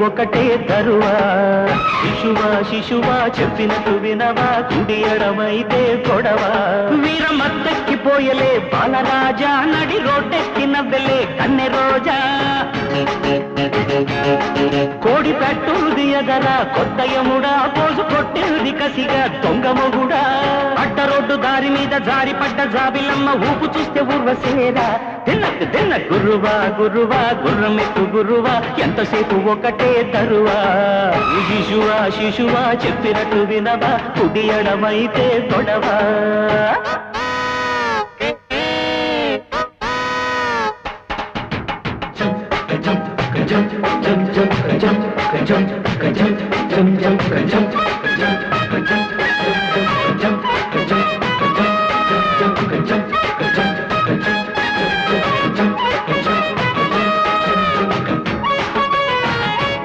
ఒకటే తరువా శిశువా శిశువా చెప్పినట్టు వినవా కుడి ఎడమైతే కొడవా వీర మత్తెక్కిపోయలే బాలరాజా నడి రోడ్డెక్కి నవ్వెలే కన్నె రోజా కోడి పెట్టుది ఎదరా కొత్త యముడా పోజు కొట్టేది కసిగా దొంగ మొగుడా అడ్డ రోడ్డు దారి మీద జారి పడ్డ జాబిలమ్మ ఊపు చూస్తే ఊర్వశేరా తిన్నకు తిన్న గురువా గురువా గుర్రమెక్కు గురువా ఎంతసేపు ఒకటే తరువా శిశువా శిశువా చెప్పినట్టు వినవా కుడి ఎడమైతే గొడవా jump, jump, jump, jump, jump, jump, jump, jump.